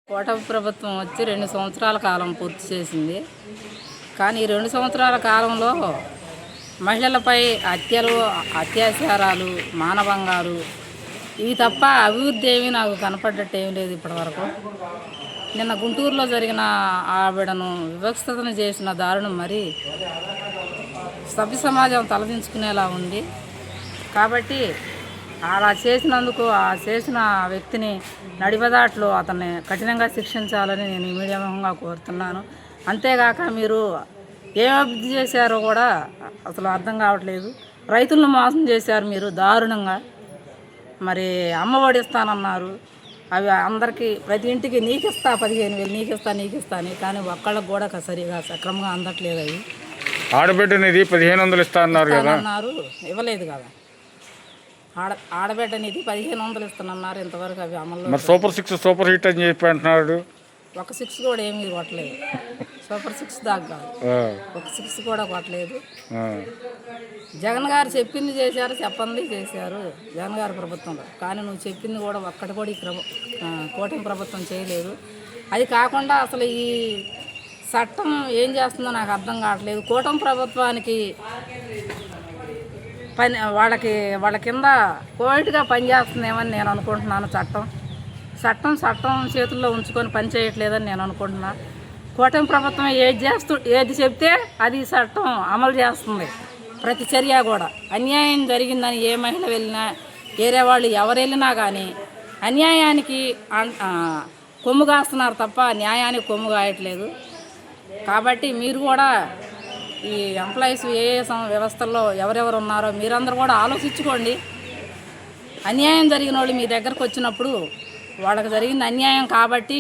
కూటమి ప్రభుత్వం వచ్చి 2 సంవత్సరాల కాలం పూర్తి చేసింది. కానీ ఈ 2 సంవత్సరాల కాలంలో మహిళలపై హత్యలు, అత్యాచారాలు, మానభంగాలు ఇవి తప్ప అభివృద్ధి ఏమీ నాకు కనపడ్డట్టు ఏమీ లేదు ఇప్పటివరకు. నిన్న గుంటూరులో జరిగిన ఆవిడను వివక్షతను చేసిన దారుణం మరి సభ్య సమాజం తలదించుకునేలా ఉంది. కాబట్టి అలా చేసినందుకు ఆ చేసిన వ్యక్తిని నడిబదాట్లో అతన్ని కఠినంగా శిక్షించాలని నేను ఈ మీడియా ముఖంగా కోరుతున్నాను. అంతేగాక మీరు ఏం అభివృద్ధి చేశారో కూడా అసలు అర్థం కావట్లేదు. రైతులను మోసం చేశారు మీరు దారుణంగా. మరి అమ్మఒడి ఇస్తానన్నారు, అవి అందరికీ ప్రతి ఇంటికి నీకు ఇస్తా 15,000 నీకు ఇస్తా అని, కానీ ఒక్కళ్ళకు కూడా సరిగా సక్రమంగా అందట్లేదు. అవి ఆడబిడ్డనిది 1,500 ఇస్తా అన్నారు కదా, ఇవ్వలేదు కదా. ఆడబిడ్డ నిధి 1,500 ఇస్తానన్నారు, ఇంతవరకు అవి అమల్లో. మరి సూపర్ 6 సూపర్ హిట్ అని చెప్పి అంటున్నాడు. ఒక 6 కూడా ఏమీ కొట్టలేదు. సూపర్ 6 దాకా కాదు, ఒక 6 కూడా కొట్టలేదు. జగన్ గారు చెప్పింది చేశారు, చెప్పంది చేశారు జగన్ గారి ప్రభుత్వంలో. కానీ నువ్వు చెప్పింది కూడా ఒక్కటి కూడా ఈ కూటమి ప్రభుత్వం చేయలేదు. అది కాకుండా అసలు ఈ చట్టం ఏం చేస్తుందో నాకు అర్థం కావట్లేదు. కూటమి ప్రభుత్వానికి వాళ్ళ కింద కోవిడ్గా పనిచేస్తుందేమని నేను అనుకుంటున్నాను. చట్టం చేతుల్లో ఉంచుకొని పని చేయట్లేదని నేను అనుకుంటున్నా. కూటమి ప్రభుత్వం ఏది చెప్తే అది చట్టం అమలు చేస్తుంది. ప్రతి చర్య కూడా అన్యాయం జరిగిందని ఏ మహిళ వెళ్ళినా, వేరే వాళ్ళు ఎవరు వెళ్ళినా కానీ అన్యాయానికి కొమ్ము కాస్తున్నారు తప్ప న్యాయానికి కొమ్ము కాయట్లేదు. కాబట్టి మీరు కూడా ఈ ఎంప్లాయీస్ ఏ వ్యవస్థల్లో ఎవరెవరు ఉన్నారో మీరందరూ కూడా ఆలోచించుకోండి. అన్యాయం జరిగిన వాళ్ళు మీ దగ్గరకు వచ్చినప్పుడు వాళ్ళకి జరిగింది అన్యాయం కాబట్టి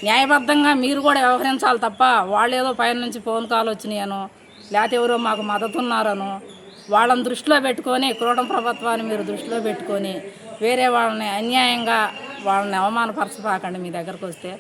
న్యాయబద్ధంగా మీరు కూడా వ్యవహరించాలి తప్ప వాళ్ళు ఏదో పైన నుంచి ఫోన్ కాల్ వచ్చినాయనో, లేకపోతే ఎవరో మాకు మద్దతు ఉన్నారనో వాళ్ళని దృష్టిలో పెట్టుకొని, కూటమి ప్రభుత్వాన్ని మీరు దృష్టిలో పెట్టుకొని వేరే వాళ్ళని అన్యాయంగా వాళ్ళని అవమానపరచపాకండి మీ దగ్గరకు వస్తే.